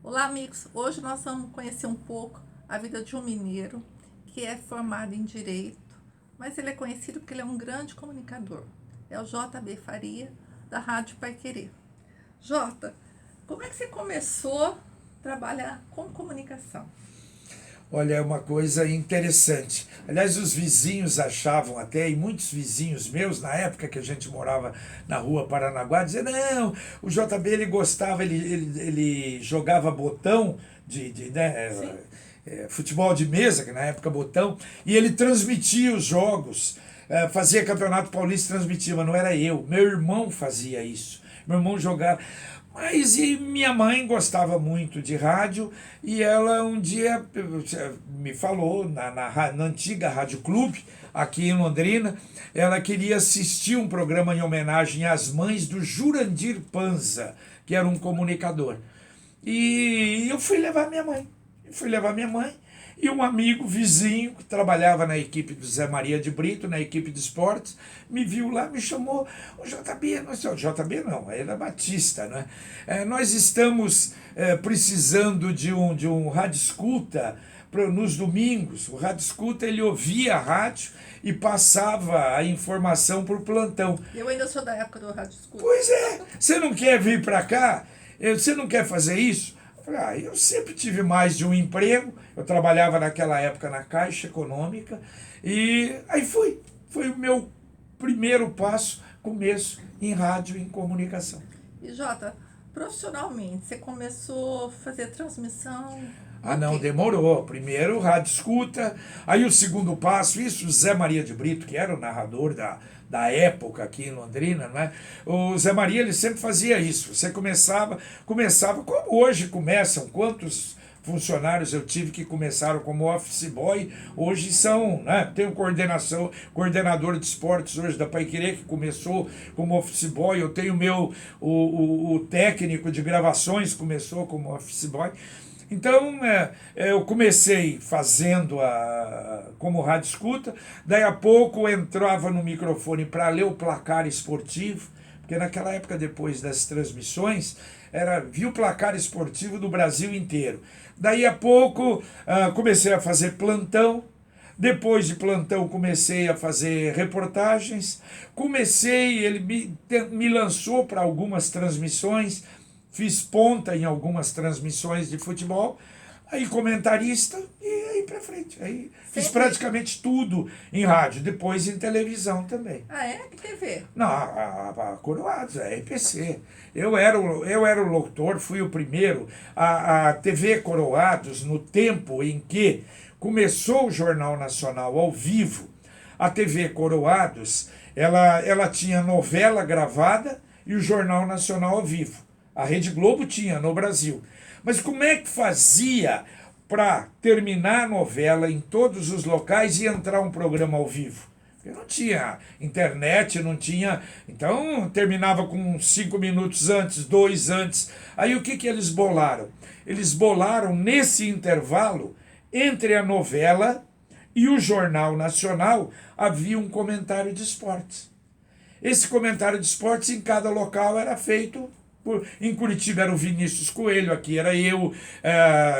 Olá, amigos! Hoje nós vamos conhecer um pouco a vida de um mineiro que é formado em Direito, mas ele é conhecido porque ele é um grande comunicador. É o JB Faria, da Rádio Paiquerê. Jota, como é que você começou a trabalhar com comunicação? Olha, é uma coisa interessante. Aliás, os vizinhos achavam até, e muitos vizinhos meus, na época que a gente morava na rua Paranaguá, diziam, não, o JB ele gostava, ele jogava botão Sim. futebol de mesa, que na época botão, e ele transmitia os jogos, fazia campeonato paulista, transmitia, mas não era eu, meu irmão fazia isso. Meu irmão jogava. Mas e minha mãe gostava muito de rádio e ela um dia me falou na antiga Rádio Clube, aqui em Londrina, ela queria assistir um programa em homenagem às mães do Jurandir Panza, que era um comunicador. E eu fui levar minha mãe. Fui levar minha mãe e um amigo vizinho que trabalhava na equipe do Zé Maria de Brito, na equipe de esportes, me viu lá, me chamou, o JB, nós, o JB não, ele é Batista, né? Nós estamos precisando de um rádio escuta nos domingos. O rádio escuta, ele ouvia a rádio e passava a informação por plantão. Eu ainda sou da época do Rádio Escuta. Pois é, você não quer vir para cá? Você não quer fazer isso? Eu sempre tive mais de um emprego, eu trabalhava naquela época na Caixa Econômica, e aí fui. Foi o meu primeiro passo, começo em rádio e em comunicação. E Jota, profissionalmente, você começou a fazer transmissão Ah, do não, quê? demorou. Primeiro rádio escuta, aí o segundo passo, isso Zé Maria de Brito, que era o narrador da época aqui em Londrina, não é? O Zé Maria, ele sempre fazia isso. Você começava como hoje começam, quantos funcionários eu tive que começaram como office boy, hoje são, né? Tem um coordenador de esportes hoje da Paiquerê que começou como office boy, eu tenho o técnico de gravações começou como office boy. Então, eu comecei fazendo como rádio escuta, daí a pouco entrava no microfone para ler o placar esportivo, porque naquela época, depois das transmissões, via o placar esportivo do Brasil inteiro. Daí a pouco comecei a fazer plantão, depois de plantão comecei a fazer reportagens, ele me lançou para algumas transmissões, fiz ponta em algumas transmissões de futebol, aí comentarista e aí para frente. Aí fiz Sempre. praticamente tudo em rádio, depois em televisão também. Ah, é? Que TV? Não, a Coroados, a RPC. Eu era o locutor, fui o primeiro. A TV Coroados, no tempo em que começou o Jornal Nacional ao vivo, a TV Coroados, ela tinha novela gravada e o Jornal Nacional ao vivo. A Rede Globo tinha no Brasil. Mas como é que fazia para terminar a novela em todos os locais e entrar um programa ao vivo? Porque não tinha internet, não tinha. Então terminava com 5 minutos antes, 2 antes. Aí o que eles bolaram? Eles bolaram nesse intervalo entre a novela e o Jornal Nacional havia um comentário de esportes. Esse comentário de esportes em cada local era feito. Em Curitiba era o Vinícius Coelho, aqui era eu.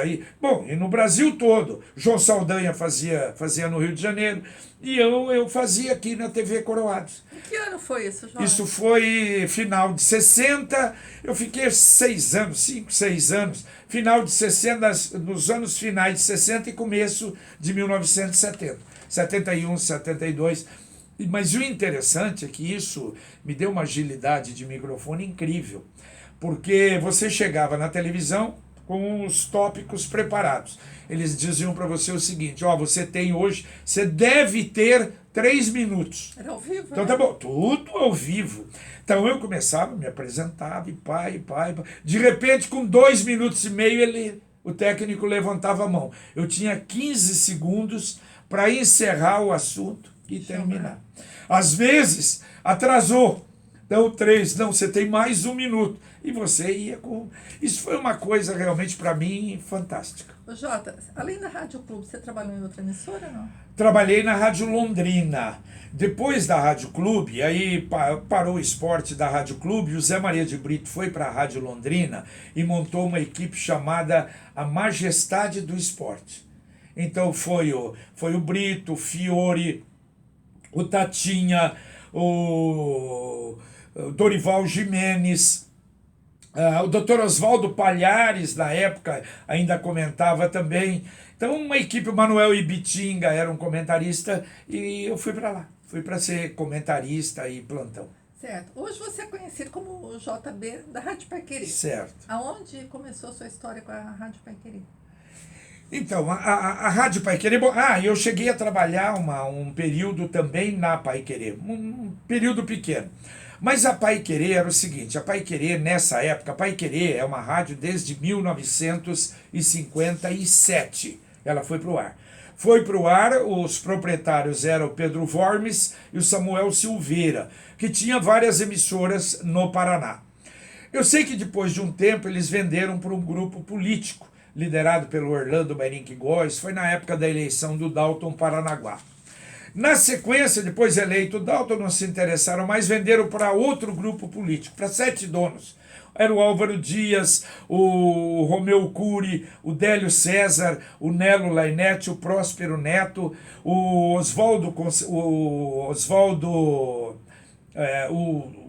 E no Brasil todo. João Saldanha fazia no Rio de Janeiro. E eu fazia aqui na TV Coroados. Em que ano foi isso, Jota? Isso foi final de 60. Eu fiquei 6 anos, 5, 6 anos. Final de 60, nos anos finais de 60 e começo de 1970. 71, 72. Mas o interessante é que isso me deu uma agilidade de microfone incrível, porque você chegava na televisão com os tópicos preparados. Eles diziam para você o seguinte, você deve ter 3 minutos. Era ao vivo, Então né? tá bom, tudo ao vivo. Então eu começava, me apresentava, e pai. De repente, com 2 minutos e meio, o técnico levantava a mão. Eu tinha 15 segundos para encerrar o assunto e terminar. Às vezes, atrasou. Então, 3, não, você tem mais 1 minuto. e você ia com... Isso foi uma coisa realmente para mim fantástica. Ô, Jota, além da Rádio Clube, você trabalhou em outra emissora, não? Trabalhei na Rádio Londrina. Depois da Rádio Clube, aí parou o esporte da Rádio Clube, o Zé Maria de Brito foi para a Rádio Londrina e montou uma equipe chamada A Majestade do Esporte. Então foi o Brito, o Fiore, o Tatinha, o Dorival Jimenez, o Dr. Oswaldo Palhares, na época, ainda comentava também. Então, uma equipe, o Manuel Ibitinga era um comentarista e eu fui para lá. Fui para ser comentarista e plantão. Certo. Hoje você é conhecido como o JB da Rádio Paiquerê. Certo. Aonde começou a sua história com a Rádio Paiquerê? Então, a Rádio Paiquerê... eu cheguei a trabalhar um período também na Paiquerê. Um período pequeno. Mas a Paiquerê era o seguinte, a Paiquerê, nessa época, a Paiquerê é uma rádio desde 1957. Ela foi para o ar. Foi para o ar, os proprietários eram o Pedro Vormes e o Samuel Silveira, que tinha várias emissoras no Paraná. Eu sei que depois de um tempo eles venderam para um grupo político, liderado pelo Orlando Merinck Góes, foi na época da eleição do Dalton Paranaguá. Na sequência, depois eleito o Dalton, não se interessaram mais, venderam para outro grupo político, para 7 donos. Era o Álvaro Dias, o Romeu Cury, o Délio César, o Nelo Lainete, o Próspero Neto, o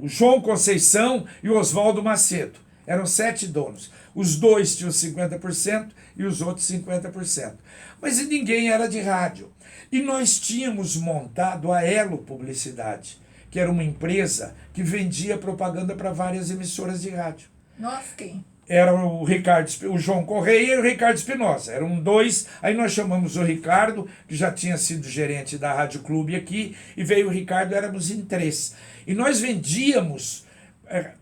João Conceição e o Oswaldo Macedo. Eram 7 donos. Os 2 tinham 50% e os outros 50%. Mas ninguém era de rádio. E nós tínhamos montado a Elo Publicidade, que era uma empresa que vendia propaganda para várias emissoras de rádio. Nós quem? Era o João Correia e o Ricardo Espinosa. Eram 2, aí nós chamamos o Ricardo, que já tinha sido gerente da Rádio Clube aqui, e veio o Ricardo, éramos em 3. E nós vendíamos,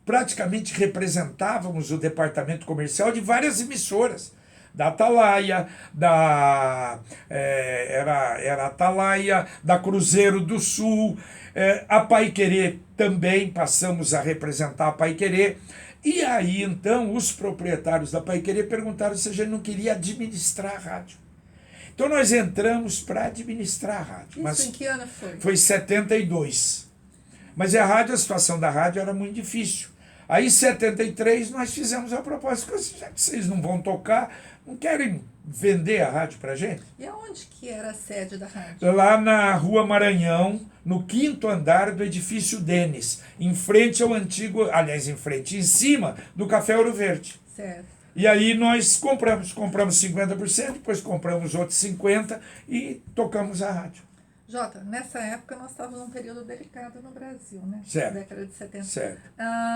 praticamente representávamos o departamento comercial de várias emissoras. Da Atalaia, era Atalaia, da Cruzeiro do Sul, a Paiquerê também passamos a representar a Paiquerê. E aí, então, os proprietários da Paiquerê perguntaram se a gente não queria administrar a rádio. Então, nós entramos para administrar a rádio. Isso em que ano foi? Foi em 72. Mas a situação da rádio era muito difícil. Aí, em 73, nós fizemos a proposta, já que vocês não vão tocar, não querem vender a rádio para a gente? E aonde que era a sede da rádio? Lá na Rua Maranhão, no 5º andar do edifício Denis, em frente ao antigo, em cima do Café Ouro Verde. Certo. E aí nós compramos 50%, depois compramos outros 50% e tocamos a rádio. Jota, nessa época nós estávamos num período delicado no Brasil, né? Certo. Na década de 70. Certo.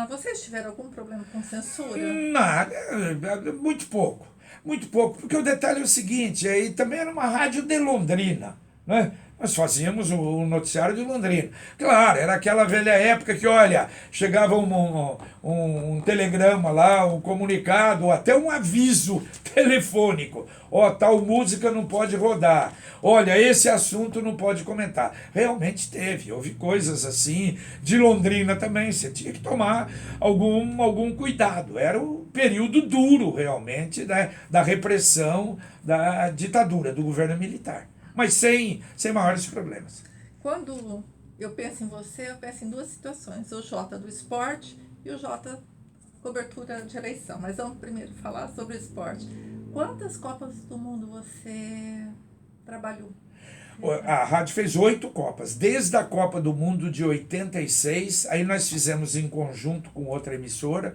Vocês tiveram algum problema com censura? Nada, muito pouco. Muito pouco, porque o detalhe é o seguinte, aí também era uma rádio de Londrina, né? Nós fazíamos o noticiário de Londrina. Claro, era aquela velha época que, olha, chegava um telegrama lá, um comunicado, ou até um aviso telefônico. Ó, tal música não pode rodar. Olha, esse assunto não pode comentar. Realmente houve coisas assim, de Londrina também, você tinha que tomar algum cuidado. Era o período duro, realmente, né, da repressão da ditadura, do governo militar. Mas sem maiores problemas. Quando eu penso em você, eu penso em 2 situações. O Jota do esporte e o Jota cobertura de eleição. Mas vamos primeiro falar sobre o esporte. Quantas Copas do Mundo você trabalhou? A rádio fez 8 Copas. Desde a Copa do Mundo de 86, aí nós fizemos em conjunto com outra emissora.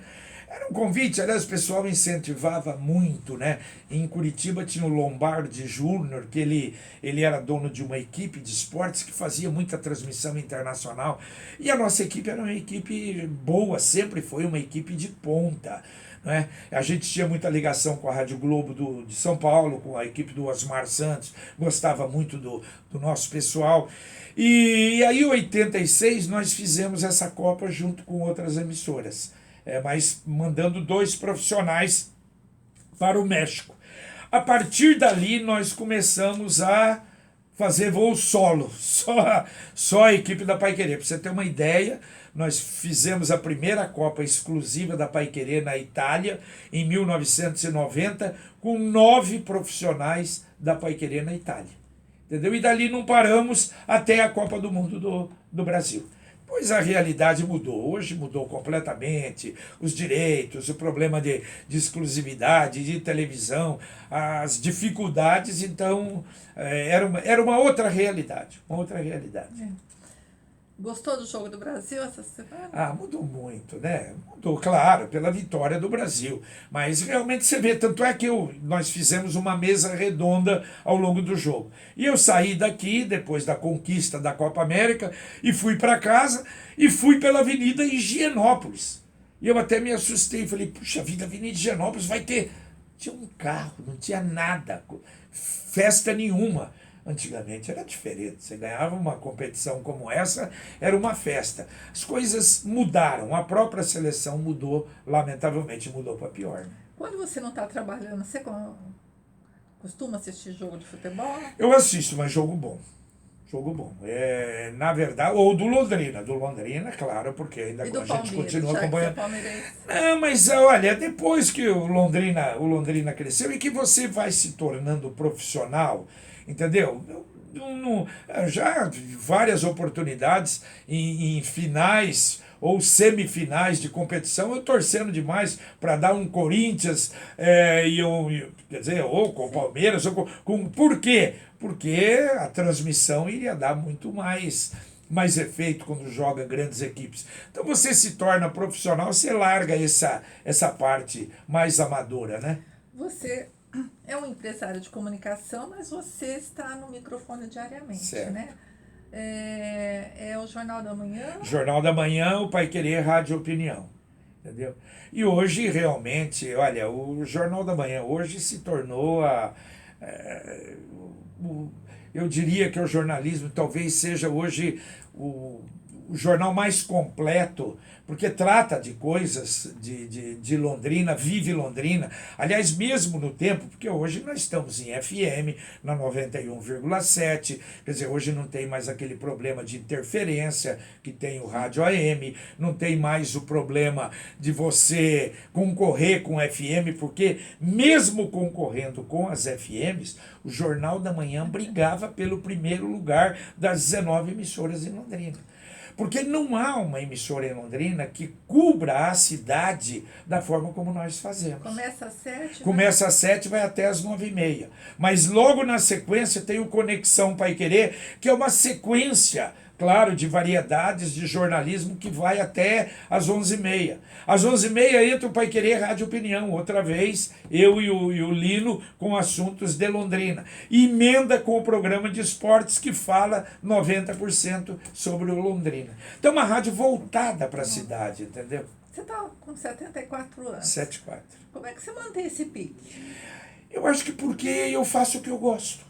Era um convite, aliás, o pessoal incentivava muito, né? Em Curitiba tinha o Lombardi Júnior, que ele era dono de uma equipe de esportes que fazia muita transmissão internacional. E a nossa equipe era uma equipe boa, sempre foi uma equipe de ponta. Né? A gente tinha muita ligação com a Rádio Globo de São Paulo, com a equipe do Osmar Santos, gostava muito do nosso pessoal. E aí, em 86, nós fizemos essa Copa junto com outras emissoras. Mas mandando 2 profissionais para o México. A partir dali, nós começamos a fazer voo solo, só a equipe da Paiquerê. Para você ter uma ideia, nós fizemos a primeira Copa exclusiva da Paiquerê na Itália, em 1990, com 9 profissionais da Paiquerê na Itália. Entendeu? E dali não paramos até a Copa do Mundo do Brasil. Pois a realidade mudou, hoje mudou completamente, os direitos, o problema de exclusividade, de televisão, as dificuldades, então era uma outra realidade, uma outra realidade. Gostou do Jogo do Brasil essa semana? Ah, mudou muito, né? Mudou, claro, pela vitória do Brasil. Mas realmente você vê, tanto é que nós fizemos uma mesa redonda ao longo do jogo. E eu saí daqui, depois da conquista da Copa América, e fui para casa, e fui pela Avenida Higienópolis. E eu até me assustei, falei, puxa vida, Avenida Higienópolis vai ter... Tinha um carro, não tinha nada, festa nenhuma. Antigamente era diferente, você ganhava uma competição como essa, era uma festa. As coisas mudaram, a própria seleção mudou, lamentavelmente mudou para pior. Né? Quando você não está trabalhando, você costuma assistir jogo de futebol? Eu assisto, mas jogo bom. Jogo bom. Na verdade, ou do Londrina, claro, porque ainda E do a gente Palmeiras, continua já acompanhando. que você é palmeirense. Não, mas olha, depois que o Londrina cresceu e que você vai se tornando profissional, entendeu? Já várias oportunidades em finais ou semifinais de competição, eu torcendo demais para dar um Corinthians, quer dizer, ou com o Palmeiras, ou por quê? Porque a transmissão iria dar muito mais efeito quando joga grandes equipes. Então você se torna profissional, você larga essa parte mais amadora, né? Você é um empresário de comunicação, mas você está no microfone diariamente, Certo. né? É o Jornal da Manhã. Jornal da Manhã, o Paiquerê Rádio Opinião. Entendeu? E hoje, realmente, olha, o Jornal da Manhã hoje se tornou eu diria que o jornalismo talvez seja hoje o jornal mais completo, porque trata de coisas de Londrina, vive Londrina. Aliás, mesmo no tempo, porque hoje nós estamos em FM, na 91,7, quer dizer, hoje não tem mais aquele problema de interferência que tem o rádio AM, não tem mais o problema de você concorrer com FM, porque mesmo concorrendo com as FMs, o Jornal da Manhã brigava pelo primeiro lugar das 19 emissoras em Londrina. Porque não há uma emissora em Londrina que cubra a cidade da forma como nós fazemos. Começa às 7. Começa às 7, vai até às 9h30. Mas logo na sequência tem o Conexão Paiquerê, que é uma sequência, claro, de variedades de jornalismo que vai até às 11h30. Às 11h30 entra o Paiquerê Rádio Opinião, outra vez, eu e o Lino com assuntos de Londrina. E emenda com o programa de esportes que fala 90% sobre o Londrina. Então uma rádio voltada para a cidade, entendeu? Você está com 74 anos. 74. Como é que você mantém esse pique? Eu acho que porque eu faço o que eu gosto.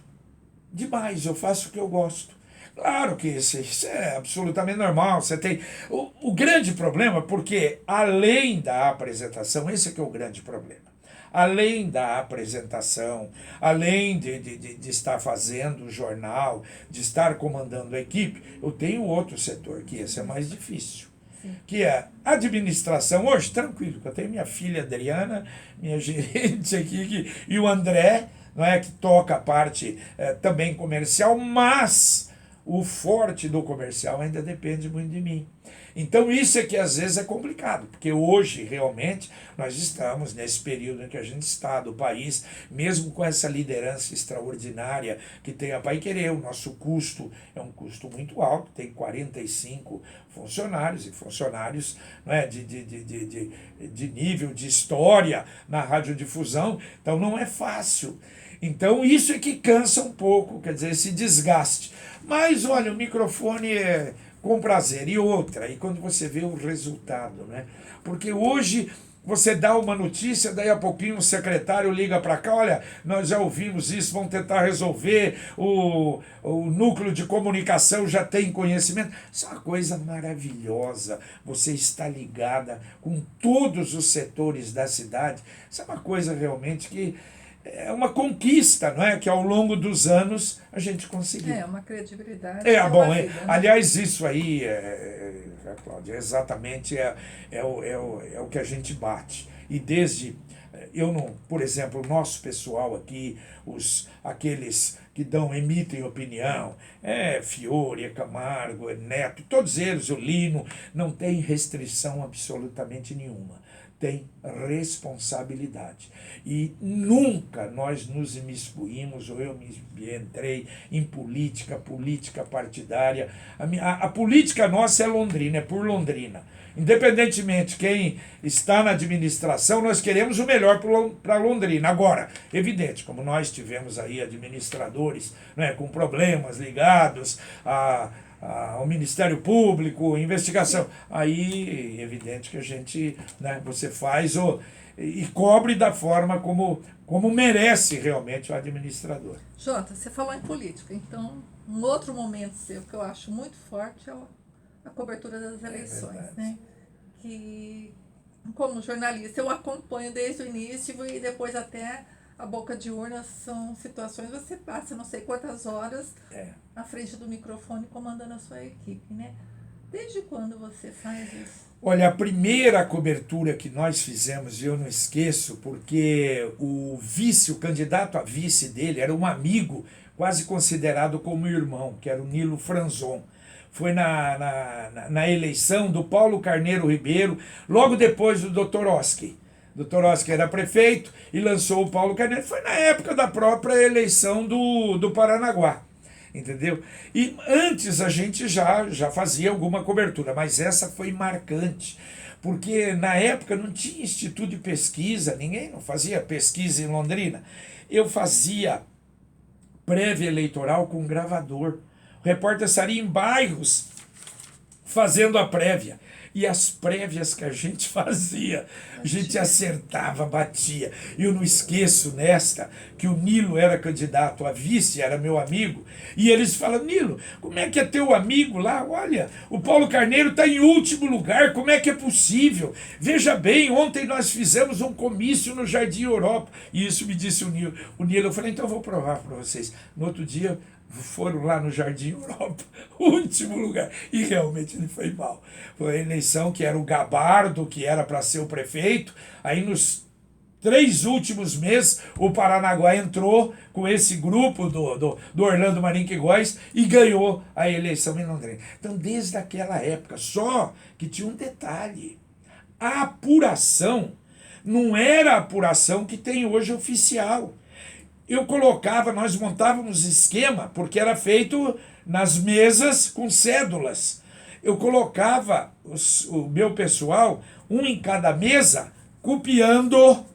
Demais, eu faço o que eu gosto. Claro que isso é absolutamente normal. Você tem o grande problema, porque além da apresentação, esse é que é o grande problema. Além da apresentação, além de estar fazendo o jornal, de estar comandando a equipe, eu tenho outro setor, que esse é mais difícil. Sim. Que é a administração. Hoje, tranquilo, eu tenho minha filha Adriana, minha gerente aqui, e o André, não é, que toca a parte também comercial, mas o forte do comercial ainda depende muito de mim. Então isso é que às vezes é complicado, porque hoje realmente nós estamos nesse período em que a gente está do país, mesmo com essa liderança extraordinária que tem a Paiquerê, o nosso custo é um custo muito alto, tem 45 funcionários e funcionários, não é, de nível, de história na radiodifusão, então não é fácil. Então isso é que cansa um pouco, quer dizer, esse desgaste. Mas olha, o microfone é com prazer. E outra, e quando você vê o resultado, né? Porque hoje você dá uma notícia, daí a pouquinho o secretário liga para cá, olha, nós já ouvimos isso, vamos tentar resolver, o núcleo de comunicação já tem conhecimento. Isso é uma coisa maravilhosa, você está ligada com todos os setores da cidade. Isso é uma coisa realmente que é uma conquista, não é? Que ao longo dos anos a gente conseguiu. É uma credibilidade. Bom, vida, né? aliás, isso aí, Cláudia, exatamente é o que a gente bate. E desde, eu não, por exemplo, o nosso pessoal aqui, aqueles que emitem opinião, Fiore, Camargo, Neto, todos eles, o Lino, não tem restrição absolutamente nenhuma. Tem responsabilidade. E nunca nós nos imiscuímos, ou eu me entrei em política partidária. A política nossa é Londrina, é por Londrina. Independentemente quem está na administração, nós queremos o melhor para Londrina. Agora, evidente, como nós tivemos aí administradores, né, com problemas ligados ao Ministério Público, investigação, aí evidente que a gente, né, você faz e cobre da forma como merece realmente o administrador. Jota, você falou em política, então um outro momento seu que eu acho muito forte é a cobertura das eleições, né? Que, como jornalista, eu acompanho desde o início e depois até a boca de urna. São situações, você passa não sei quantas horas à frente do microfone comandando a sua equipe, né? Desde quando você faz isso? Olha, a primeira cobertura que nós fizemos, e eu não esqueço, porque o candidato a vice dele era um amigo quase considerado como irmão, que era o Nilo Franzon. Foi na eleição do Paulo Carneiro Ribeiro, logo depois do Dr. Oski. O Dr. Oski era prefeito e lançou o Paulo Carneiro. Foi na época da própria eleição do Paranaguá. Entendeu? E antes a gente já fazia alguma cobertura, mas essa foi marcante, porque na época não tinha instituto de pesquisa, ninguém não fazia pesquisa em Londrina. Eu fazia prévia eleitoral com gravador. O repórter estaria em bairros fazendo a prévia. E as prévias que a gente fazia, a gente acertava, batia. E eu não esqueço nesta, que o Nilo era candidato a vice, era meu amigo, e eles falam: Nilo, como é que é teu amigo lá? Olha, o Paulo Carneiro está em último lugar, como é que é possível? Veja bem, ontem nós fizemos um comício no Jardim Europa. E isso me disse o Nilo. Eu falei: então eu vou provar para vocês. No outro dia, foram lá no Jardim Europa, último lugar, e realmente ele foi mal. Foi a eleição que era o Gabardo, que era para ser o prefeito, aí nos 3 últimos meses o Paranaguá entrou com esse grupo do Orlando Marinho Góes e ganhou a eleição em Londrina. Então, desde aquela época, só que tinha um detalhe: a apuração não era a apuração que tem hoje oficial. Eu colocava, nós montávamos esquema, porque era feito nas mesas com cédulas. Eu colocava o meu pessoal, um em cada mesa, copiando,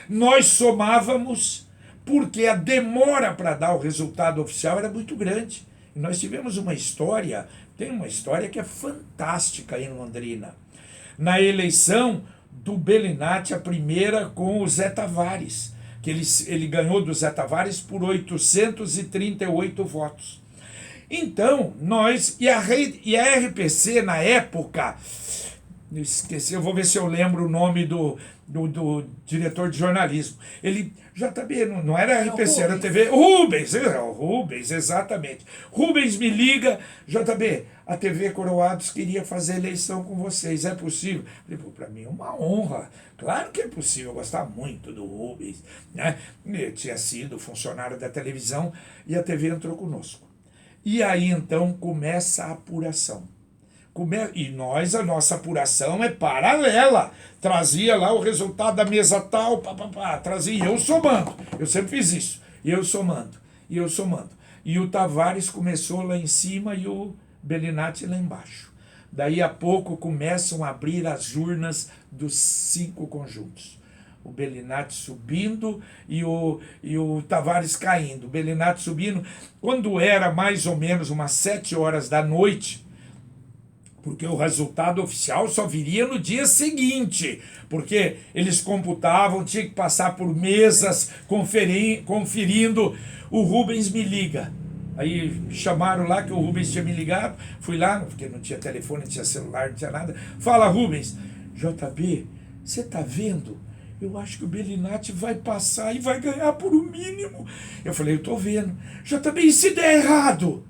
nós somávamos, porque a demora para dar o resultado oficial era muito grande. E nós tivemos uma história, tem uma história que é fantástica em Londrina. Na eleição do Bellinati, a primeira com o Zé Tavares, que ele ganhou do Zé Tavares por 838 votos. Então, e a RPC, na época, esqueci, eu vou ver se eu lembro o nome do diretor de jornalismo. Ele, JB, não era RPC, era TV. Rubens, exatamente. Rubens me liga: JB, a TV Coroados queria fazer eleição com vocês, é possível? Eu falei: para mim é uma honra. Claro que é possível, eu gostava muito do Rubens, né? Eu tinha sido funcionário da televisão e a TV entrou conosco. E aí então começa a apuração. E a nossa apuração é paralela. Trazia lá o resultado da mesa tal, trazia, eu somando. Eu sempre fiz isso. Eu somando. E o Tavares começou lá em cima e o Bellinati lá embaixo. Daí a pouco começam a abrir as urnas dos 5 conjuntos. O Bellinati subindo e o Tavares caindo. O Bellinati subindo. Quando era mais ou menos umas 7 horas da noite, porque o resultado oficial só viria no dia seguinte, porque eles computavam, tinha que passar por mesas, conferindo. O Rubens me liga. Aí me chamaram lá, que o Rubens tinha me ligado, fui lá, porque não tinha telefone, não tinha celular, não tinha nada. Fala, Rubens: JB, você tá vendo eu acho que o Bellinati vai passar e vai ganhar por um mínimo. Eu falei, eu tô vendo. Já também, se der errado?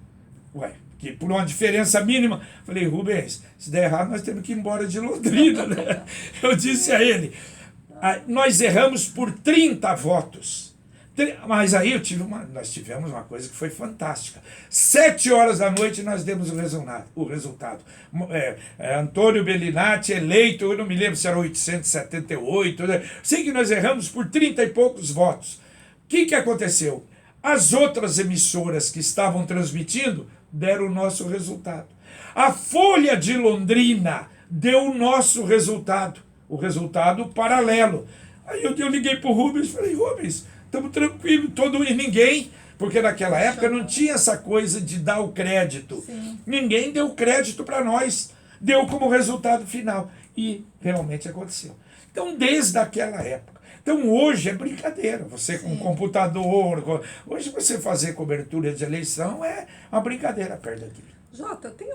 Ué, que por uma diferença mínima. Falei, Rubens, se der errado, nós temos que ir embora de Londrina, né? Eu disse a ele, nós erramos por 30 votos. Mas aí nós tivemos uma coisa que foi fantástica. 7 horas da noite nós demos o resultado. Antônio Bellinati eleito, eu não me lembro se era 878, né? Sei que nós erramos por 30 e poucos votos. O que aconteceu? As outras emissoras que estavam transmitindo deram o nosso resultado. A Folha de Londrina deu o nosso resultado, o resultado paralelo. Aí eu liguei para o Rubens e falei, Rubens, estamos tranquilos, e ninguém, porque naquela época não tinha essa coisa de dar o crédito. Sim. Ninguém deu crédito para nós, deu como resultado final. E realmente aconteceu. Então, desde aquela época. Então, hoje é brincadeira. Você com computador, hoje você fazer cobertura de eleição é uma brincadeira perto daquilo. Jota, tem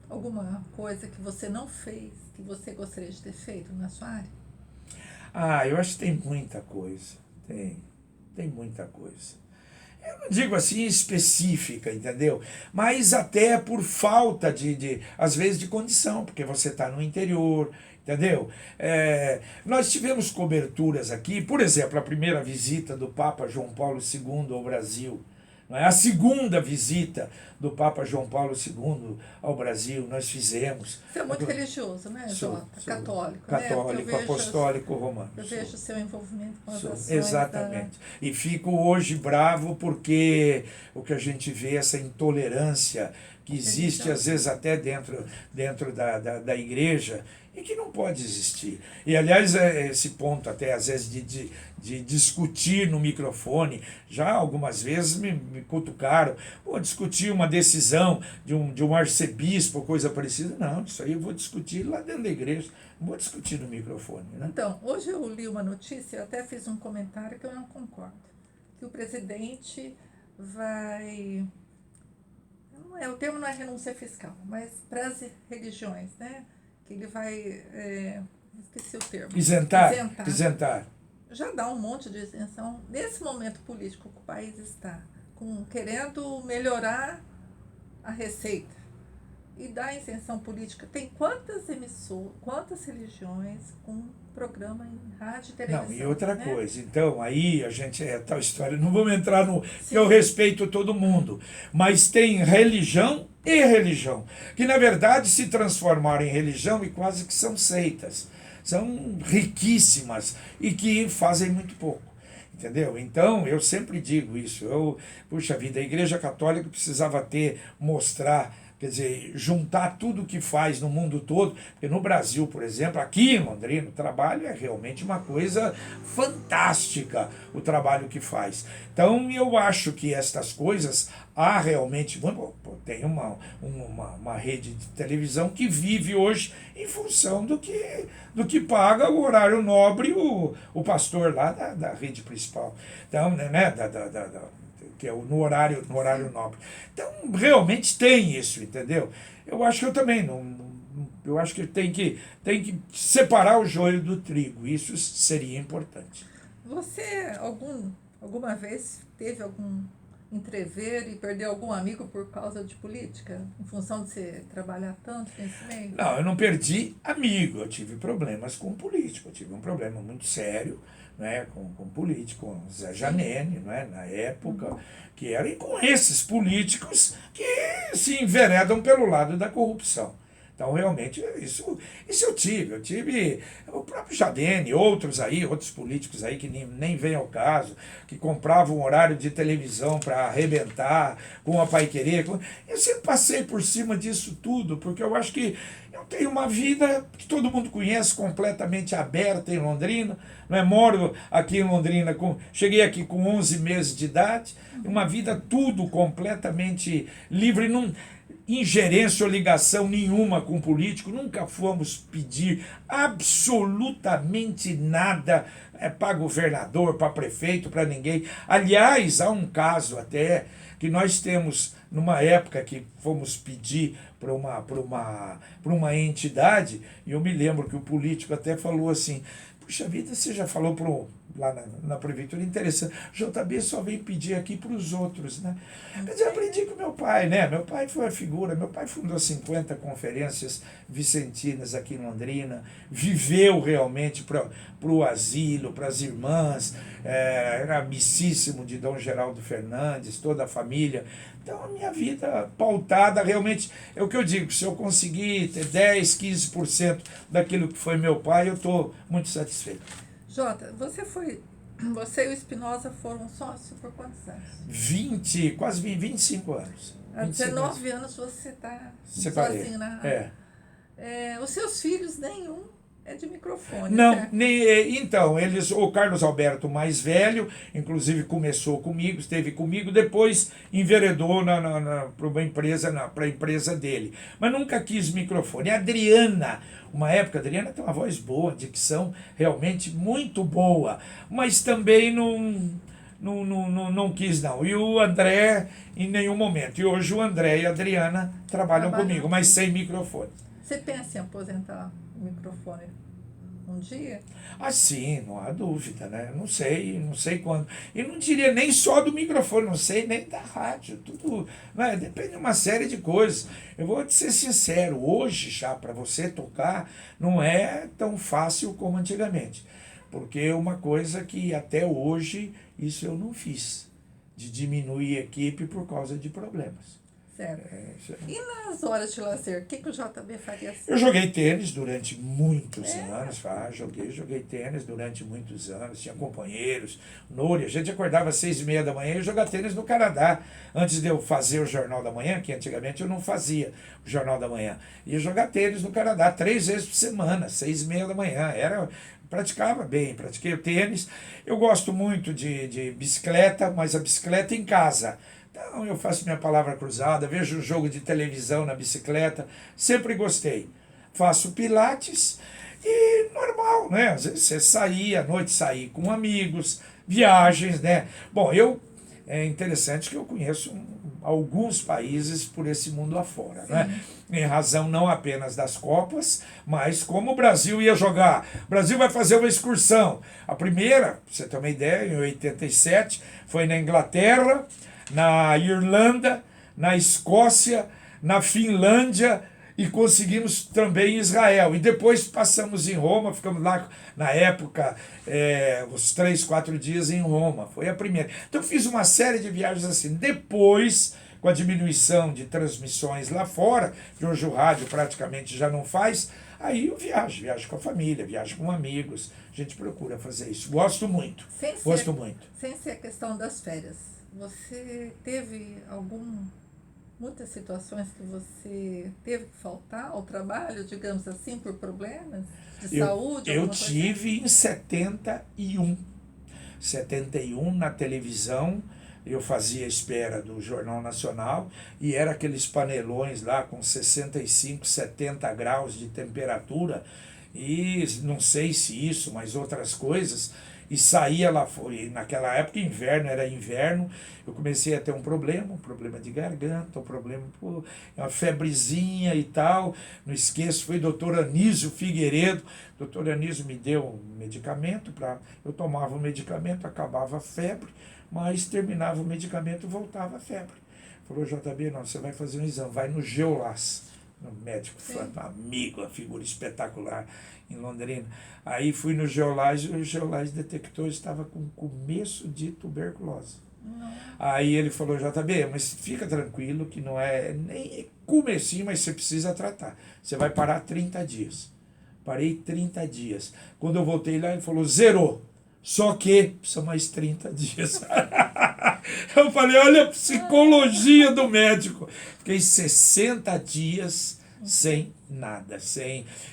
alguma coisa que você não fez, que você gostaria de ter feito na sua área? Eu acho que tem muita coisa. Tem muita coisa. Eu não digo assim específica, entendeu? Mas até por falta às vezes, de condição, porque você está no interior, entendeu? Nós tivemos coberturas aqui, por exemplo, a primeira visita do Papa João Paulo II ao Brasil. A segunda visita do Papa João Paulo II ao Brasil, nós fizemos. Você é muito religioso, né, Jota? Católico. Católico, né? apostólico romano. Eu vejo o seu envolvimento com as ações. Exatamente. E fico hoje bravo porque o que a gente vê, essa intolerância que existe, às vezes, até dentro da igreja, e que não pode existir. E, aliás, esse ponto até, às vezes, de discutir no microfone, já algumas vezes me cutucaram, discutir uma decisão de um arcebispo, coisa parecida. Não, isso aí eu vou discutir lá dentro da igreja, não vou discutir no microfone. Né? Então, hoje eu li uma notícia, eu até fiz um comentário que eu não concordo, que o presidente vai... o termo não é renúncia fiscal, mas para as religiões, né? Que ele vai, esqueci o termo. Isentar. Já dá um monte de isenção. Nesse momento político que o país está, querendo melhorar a receita e dar isenção política, tem quantas emissoras, quantas religiões com programa em rádio e televisão? Não, e outra coisa, então, aí a gente, tal história, não vamos entrar no... Eu respeito todo mundo, mas tem religião e religião, que na verdade se transformaram em religião e quase que são seitas, são riquíssimas e que fazem muito pouco, entendeu? Então, eu sempre digo isso, puxa vida, a Igreja Católica precisava mostrar, quer dizer, juntar tudo que faz no mundo todo, porque no Brasil, por exemplo, aqui em Londrina, o trabalho é realmente uma coisa fantástica, o trabalho que faz. Então, eu acho que estas coisas, há realmente... Tem uma rede de televisão que vive hoje em função do que paga o horário nobre o pastor lá da rede principal. Então, né, que é no horário nobre. Então, realmente tem isso, entendeu? Eu acho que eu também eu acho que tem que separar o joio do trigo. Isso seria importante. Você alguma vez teve algum entrever e perdeu algum amigo por causa de política? Em função de você trabalhar tanto nesse meio? Não, eu não perdi amigo. Eu tive problemas com político. Eu tive um problema muito sério, né, com político, com Zé Janene, né, na época, que era, e com esses políticos que se enveredam pelo lado da corrupção. Então, realmente, isso eu tive o próprio Jadene, outros políticos aí que nem vem ao caso, que compravam um horário de televisão para arrebentar com a Paiquerê. Eu sempre passei por cima disso tudo, porque eu acho que eu tenho uma vida que todo mundo conhece, completamente aberta em Londrina, né? Moro aqui em Londrina, cheguei aqui com 11 meses de idade, uma vida tudo completamente livre, ingerência ou ligação nenhuma com político, nunca fomos pedir absolutamente nada para governador, para prefeito, para ninguém. Aliás, há um caso até que nós temos, numa época que fomos pedir para uma entidade, e eu me lembro que o político até falou assim, puxa vida, você já falou lá na prefeitura, interessante, JB só vem pedir aqui para os outros, né? Mas eu aprendi com meu pai, né? Meu pai foi a figura, meu pai fundou 50 conferências vicentinas aqui em Londrina, viveu realmente para o asilo, para as irmãs, era amicíssimo de Dom Geraldo Fernandes, toda a família. Então a minha vida pautada realmente, é o que eu digo, se eu conseguir ter 10, 15% daquilo que foi meu pai, eu estou muito satisfeito. Jota, você e o Espinosa foram sócios por quantos anos? 20, quase 25 anos. Há 25 anos. 19 anos você está Separei. sozinho na... É. Os seus filhos, nenhum é de microfone, Não, certo? então, o Carlos Alberto mais velho, inclusive começou comigo, esteve comigo, depois enveredou para uma empresa, para a empresa dele. Mas nunca quis microfone. A Adriana, uma época, a Adriana tem uma voz boa, dicção realmente muito boa, mas também não quis não. E o André, em nenhum momento. E hoje o André e a Adriana trabalham comigo, mas sem microfone. Você pensa em aposentar o microfone um dia? Ah, sim, não há dúvida, né? Não sei quando. E não diria nem só do microfone, não sei nem da rádio, tudo, né? Depende de uma série de coisas. Eu vou te ser sincero, hoje já para você tocar não é tão fácil como antigamente, porque é uma coisa que até hoje isso eu não fiz, de diminuir a equipe por causa de problemas. Certo. E nas horas de lazer, o que o JB faria assim? Eu joguei tênis durante muitos anos, joguei tênis durante muitos anos, tinha companheiros, Núria, a gente acordava às 6h30 da manhã e ia jogar tênis no Canadá, antes de eu fazer o Jornal da Manhã, que antigamente eu não fazia o Jornal da Manhã, ia jogar tênis no Canadá 3 vezes por semana, 6h30 da manhã, pratiquei o tênis. Eu gosto muito de bicicleta, mas a bicicleta em casa. Então eu faço minha palavra cruzada, vejo um jogo de televisão na bicicleta, sempre gostei. Faço pilates e normal, né? Às vezes você sair, à noite sair com amigos, viagens, né? Bom, é interessante que eu conheço alguns países por esse mundo afora, né? Em razão não apenas das Copas, mas como o Brasil ia jogar. O Brasil vai fazer uma excursão. A primeira, pra você ter uma ideia, em 87, foi na Inglaterra, na Irlanda, na Escócia, na Finlândia e conseguimos também Israel. E depois passamos em Roma, ficamos lá na época, os 3, 4 dias em Roma. Foi a primeira. Então fiz uma série de viagens assim. Depois, com a diminuição de transmissões lá fora, que hoje o rádio praticamente já não faz, aí eu viajo com a família, viajo com amigos. A gente procura fazer isso. Gosto muito. Sem ser a questão das férias. Você teve muitas situações que você teve que faltar ao trabalho, digamos assim, por problemas de saúde? Eu tive em 71. 71 na televisão, eu fazia espera do Jornal Nacional e era aqueles panelões lá com 65, 70 graus de temperatura e não sei se isso, mas outras coisas. E saía lá fora, e naquela época era inverno, eu comecei a ter um problema de garganta, uma febrezinha e tal, não esqueço, foi o doutor Anísio Figueiredo, o doutor Anísio me deu um medicamento, eu tomava o medicamento, acabava a febre, mas terminava o medicamento e voltava a febre. Falou, JB, não, você vai fazer um exame, vai no Geolas, um médico, amigo, uma figura espetacular em Londrina. Aí fui no Geolage e o Geolage detectou que estava com começo de tuberculose. Aí ele falou, JB, mas fica tranquilo que não é nem comecinho, mas você precisa tratar. Você vai parar 30 dias. Parei 30 dias. Quando eu voltei lá, ele falou, zerou. Só que precisa mais 30 dias. Eu falei, olha a psicologia do médico. Fiquei 60 dias sem nada,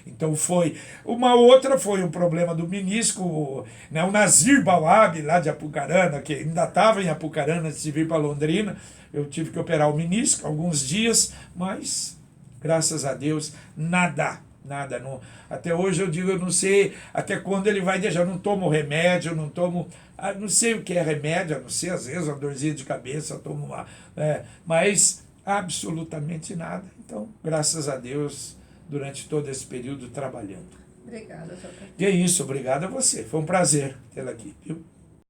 Então foi. Uma outra foi um problema do menisco, né, o Nazir Bawab, lá de Apucarana, que ainda estava em Apucarana antes de vir para Londrina. Eu tive que operar o menisco alguns dias, mas, graças a Deus, nada. Não, até hoje eu digo, eu não sei até quando ele vai deixar. Eu não tomo remédio, não sei o que é remédio, a não ser às vezes uma dorzinha de cabeça, eu tomo uma. Mas absolutamente nada. Então, graças a Deus, durante todo esse período trabalhando. Obrigada, JP. Que é isso, obrigado a você. Foi um prazer tê-la aqui, viu?